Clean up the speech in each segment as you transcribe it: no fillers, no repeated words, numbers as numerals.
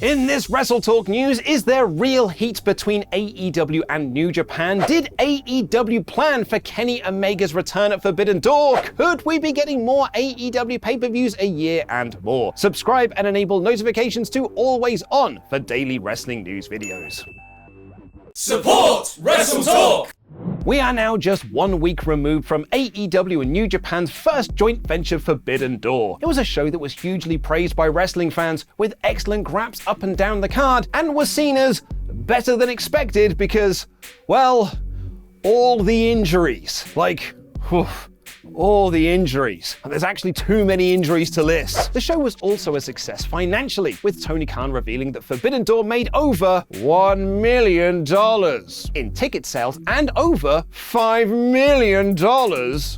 In this WrestleTalk news, is there real heat between AEW and New Japan? Did AEW plan for Kenny Omega's return at Forbidden Door? Could we be getting more AEW pay-per-views a year and more? Subscribe and enable notifications to always on for daily wrestling news videos. Support WrestleTalk! We are now just 1 week removed from AEW and New Japan's first joint venture, Forbidden Door. It was a show that was hugely praised by wrestling fans, with excellent graps up and down the card, and was seen as better than expected because, well, all the injuries. All the injuries. And there's actually too many injuries to list. The show was also a success financially, with Tony Khan revealing that Forbidden Door made over $1 million in ticket sales and over $5 million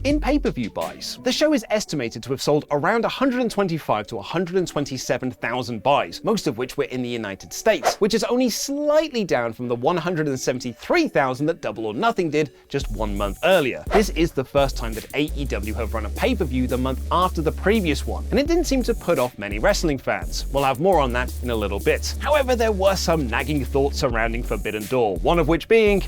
in pay-per-view buys. The show is estimated to have sold around 125 to 127,000 buys, most of which were in the United States, which is only slightly down from the 173,000 that Double or Nothing did just 1 month earlier. This is the first time that AEW have run a pay-per-view the month after the previous one, and it didn't seem to put off many wrestling fans. We'll have more on that in a little bit. However, there were some nagging thoughts surrounding Forbidden Door, one of which being,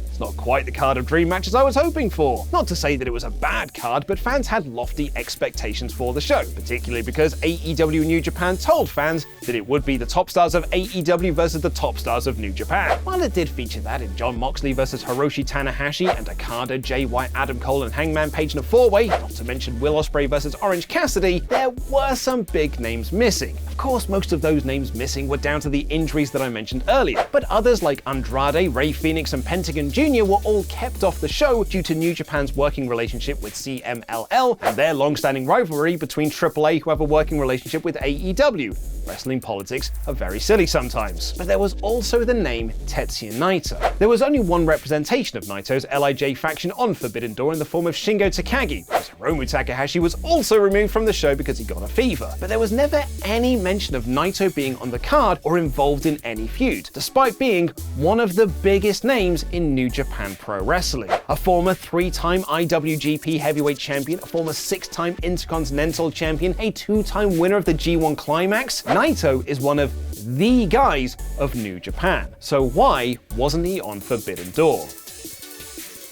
it's not quite the card of dream matches I was hoping for. Not to say that it was a bad card, but fans had lofty expectations for the show, particularly because AEW New Japan told fans that it would be the top stars of AEW versus the top stars of New Japan. While it did feature that in Jon Moxley versus Hiroshi Tanahashi and Okada, Jay White, Adam Cole and Hangman Page in a four-way, not to mention Will Ospreay versus Orange Cassidy, there were some big names missing. Of course, most of those names missing were down to the injuries that I mentioned earlier, but others like Andrade, Rey Fenix and Pentagon Jr. were all kept off the show due to New Japan's working relationship with CMLL and their long-standing rivalry between AAA, who have a working relationship with AEW. Wrestling politics are very silly sometimes. But there was also the name Tetsuya Naito. There was only one representation of Naito's LIJ faction on Forbidden Door in the form of Shingo Takagi, whereas Hiromu Takahashi was also removed from the show because he got a fever. But there was never any mention of Naito being on the card or involved in any feud, despite being one of the biggest names in New Japan Pro Wrestling. A former 3-time IWGP Heavyweight Champion, a former 6-time Intercontinental Champion, a 2-time winner of the G1 Climax, Naito is one of the guys of New Japan. So why wasn't he on Forbidden Door?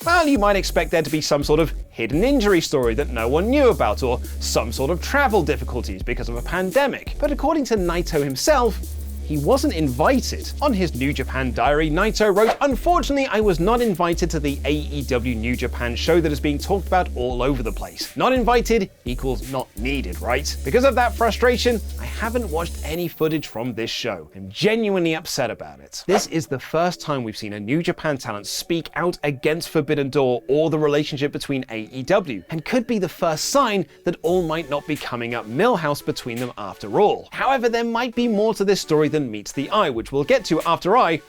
Well, you might expect there to be some sort of hidden injury story that no one knew about, or some sort of travel difficulties because of a pandemic. But according to Naito himself, he wasn't invited. On his New Japan diary, Naito wrote, "Unfortunately, I was not invited to the AEW New Japan show that is being talked about all over the place. Not invited equals not needed, right? Because of that frustration, I haven't watched any footage from this show. I'm genuinely upset about it." This is the first time we've seen a New Japan talent speak out against Forbidden Door or the relationship between AEW, and could be the first sign that all might not be coming up Millhouse between them after all. However, there might be more to this story than meets the eye, which we'll get to after I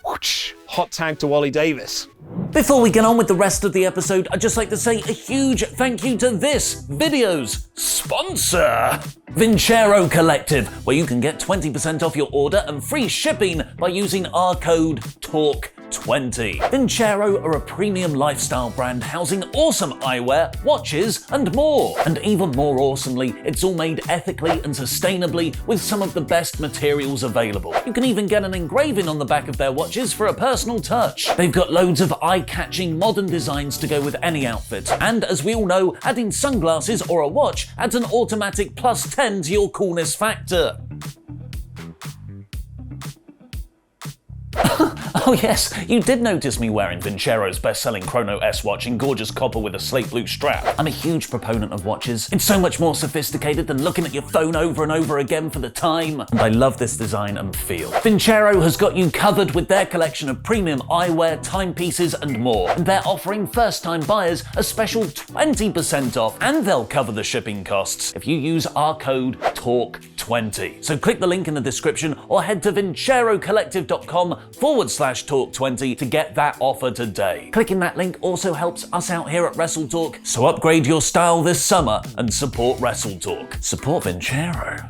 hot tag to Wally Davis. Before we get on with the rest of the episode, I'd just like to say a huge thank you to this video's sponsor, Vincero Collective, where you can get 20% off your order and free shipping by using our code TALK20. Vincero are a premium lifestyle brand housing awesome eyewear, watches, and more. And even more awesomely, it's all made ethically and sustainably with some of the best materials available. You can even get an engraving on the back of their watches for a personal touch. They've got loads of eye-catching modern designs to go with any outfit. And as we all know, adding sunglasses or a watch adds an automatic +10 to your coolness factor. Oh yes, you did notice me wearing Vincero's best-selling Chrono S watch in gorgeous copper with a slate blue strap. I'm a huge proponent of watches. It's so much more sophisticated than looking at your phone over and over again for the time, and I love this design and feel. Vincero has got you covered with their collection of premium eyewear, timepieces and more, and they're offering first-time buyers a special 20% off, and they'll cover the shipping costs if you use our code TALK20. So click the link in the description or head to vincerocollective.com/talk20 to get that offer today. Clicking that link also helps us out here at WrestleTalk, so upgrade your style this summer and support WrestleTalk. Support Vincero.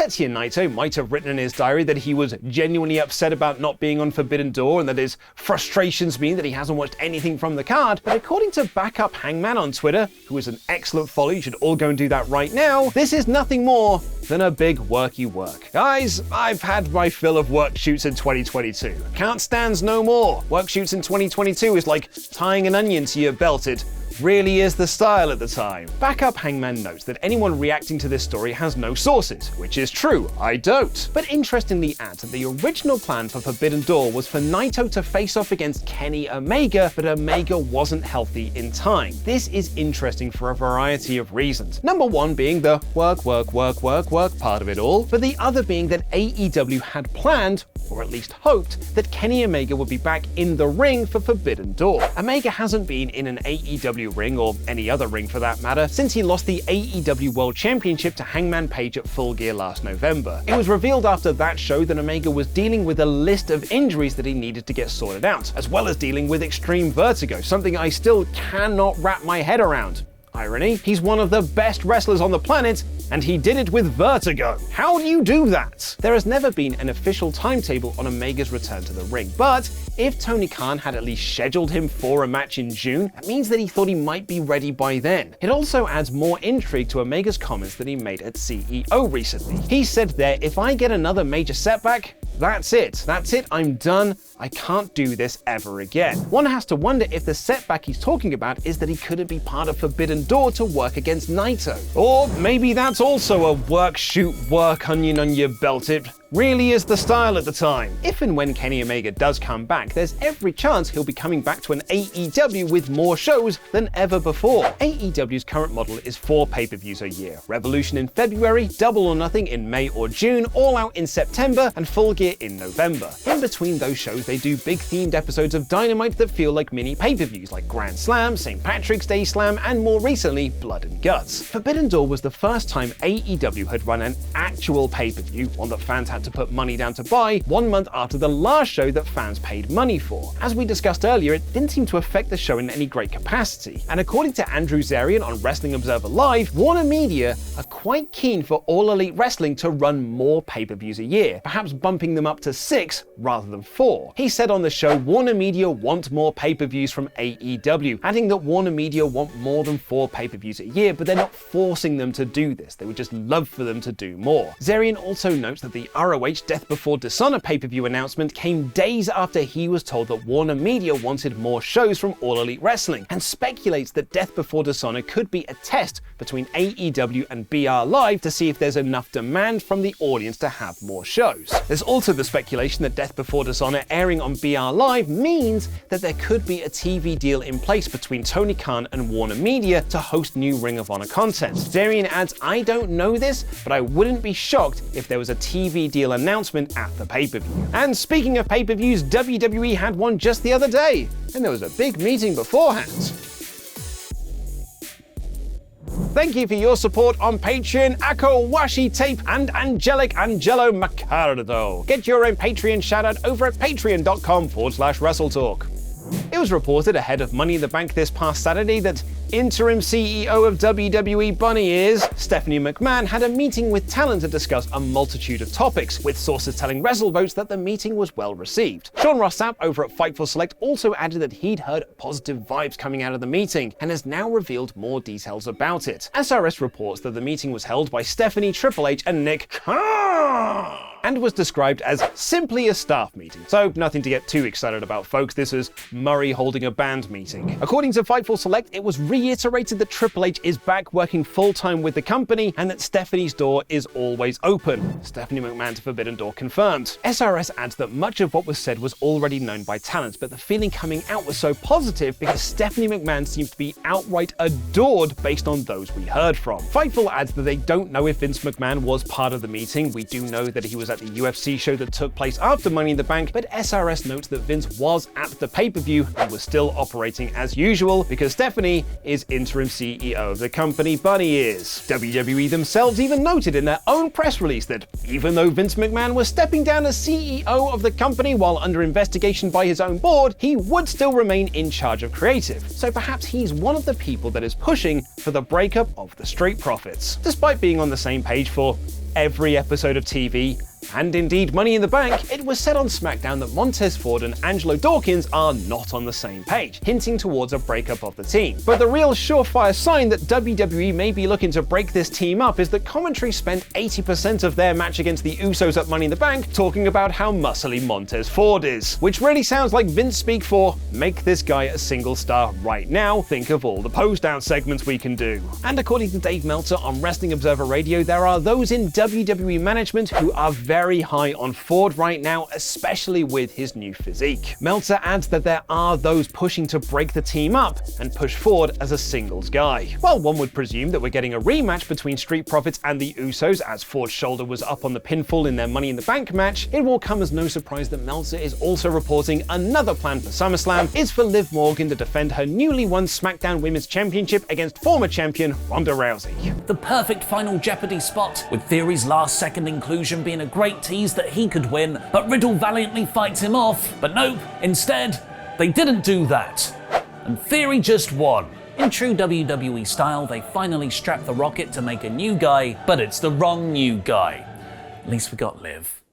Tetsuya Naito might have written in his diary that he was genuinely upset about not being on Forbidden Door and that his frustrations mean that he hasn't watched anything from the card, but according to Backup Hangman on Twitter, who is an excellent follow, you should all go and do that right now, this is nothing more than a big worky work. Guys, I've had my fill of work shoots in 2022. Can't stands no more. Work shoots in 2022 is like tying an onion to your belt. It really is the style at the time. Backup Hangman notes that anyone reacting to this story has no sources, which is true, I don't. But interestingly adds that the original plan for Forbidden Door was for Naito to face off against Kenny Omega, but Omega wasn't healthy in time. This is interesting for a variety of reasons. Number one being the work part of it all, but the other being that AEW had planned, or at least hoped, that Kenny Omega would be back in the ring for Forbidden Door. Omega hasn't been in an AEW ring, or any other ring for that matter, since he lost the AEW World Championship to Hangman Page at Full Gear last November. It was revealed after that show that Omega was dealing with a list of injuries that he needed to get sorted out, as well as dealing with extreme vertigo, something I still cannot wrap my head around. Irony, he's one of the best wrestlers on the planet, and he did it with vertigo. How do you do that? There has never been an official timetable on Omega's return to the ring, but if Tony Khan had at least scheduled him for a match in June, that means that he thought he might be ready by then. It also adds more intrigue to Omega's comments that he made at CEO recently. He said there, "If I get another major setback, that's it, I'm done. I can't do this ever again." One has to wonder if the setback he's talking about is that he couldn't be part of Forbidden Door to work against Naito. Or maybe that's also a work, shoot, work onion on your belt. It really is the style at the time. If and when Kenny Omega does come back, there's every chance he'll be coming back to an AEW with more shows than ever before. AEW's current model is 4 pay-per-views a year. Revolution in February, Double or Nothing in May or June, All Out in September, and Full Gear in November. In between those shows, they do big themed episodes of Dynamite that feel like mini pay-per-views like Grand Slam, St. Patrick's Day Slam, and more recently, Blood and Guts. Forbidden Door was the first time AEW had run an actual pay-per-view, one that fans had to put money down to buy, 1 month after the last show that fans paid money for. As we discussed earlier, it didn't seem to affect the show in any great capacity. And according to Andrew Zarian on Wrestling Observer Live, Warner Media are quite keen for All Elite Wrestling to run more pay-per-views a year, perhaps bumping them up to 6 rather than 4. He said on the show, Warner Media want more pay-per-views from AEW, adding that Warner Media want more than 4 pay-per-views a year, but they're not forcing them to do this. They would just love for them to do more. Zarian also notes that the ROH Death Before Dishonor pay-per-view announcement came days after he was told that Warner Media wanted more shows from All Elite Wrestling, and speculates that Death Before Dishonor could be a test between AEW and BR Live to see if there's enough demand from the audience to have more shows. There's also the speculation that Death Before Dishonor airing on BR Live means that there could be a TV deal in place between Tony Khan and Warner Media to host new Ring of Honor content. Zarian adds, "I don't know this, but I wouldn't be shocked if there was a TV deal announcement at the pay-per-view." And speaking of pay-per-views, WWE had one just the other day, and there was a big meeting beforehand. Thank you for your support on Patreon, Ako Washi Tape and Angelic Angelo Macardo. Get your own Patreon shoutout over at patreon.com/WrestleTalk. It was reported ahead of Money in the Bank this past Saturday that interim CEO of WWE Bunny Ears, Stephanie McMahon, had a meeting with talent to discuss a multitude of topics, with sources telling WrestleVotes that the meeting was well received. Sean Ross Sapp over at Fightful Select also added that he'd heard positive vibes coming out of the meeting, and has now revealed more details about it. SRS reports that the meeting was held by Stephanie, Triple H, and Nick Khan, and was described as simply a staff meeting. So nothing to get too excited about, folks. This is Murray holding a band meeting. According to Fightful Select, it was reiterated that Triple H is back working full-time with the company, and that Stephanie's door is always open. Stephanie McMahon to Forbidden Door confirmed. SRS adds that much of what was said was already known by talent, but the feeling coming out was so positive because Stephanie McMahon seems to be outright adored based on those we heard from. Fightful adds that they don't know if Vince McMahon was part of the meeting. We do know that he was at the UFC show that took place after Money in the Bank, but SRS notes that Vince was at the pay-per-view and was still operating as usual because Stephanie is interim CEO of the company Bunny Ears. WWE themselves even noted in their own press release that even though Vince McMahon was stepping down as CEO of the company while under investigation by his own board, he would still remain in charge of creative. So perhaps he's one of the people that is pushing for the breakup of the Street Profits. Despite being on the same page for every episode of TV, and indeed Money in the Bank, it was said on SmackDown that Montez Ford and Angelo Dawkins are not on the same page, hinting towards a breakup of the team. But the real surefire sign that WWE may be looking to break this team up is that commentary spent 80% of their match against the Usos at Money in the Bank talking about how muscly Montez Ford is, which really sounds like Vince speak for, make this guy a single star right now, think of all the pose-down segments we can do. And according to Dave Meltzer on Wrestling Observer Radio, there are those in WWE management who are very high on Ford right now, especially with his new physique. Meltzer adds that there are those pushing to break the team up and push Ford as a singles guy. While one would presume that we're getting a rematch between Street Profits and the Usos as Ford's shoulder was up on the pinfall in their Money in the Bank match, it will come as no surprise that Meltzer is also reporting another plan for SummerSlam is for Liv Morgan to defend her newly won SmackDown Women's Championship against former champion Ronda Rousey. The perfect final Jeopardy spot, with Theory's last-second inclusion being a great tease that he could win, but Riddle valiantly fights him off. But nope, instead, they didn't do that. And Theory just won. In true WWE style, they finally strapped the Rocket to make a new guy, but it's the wrong new guy. At least we got Liv.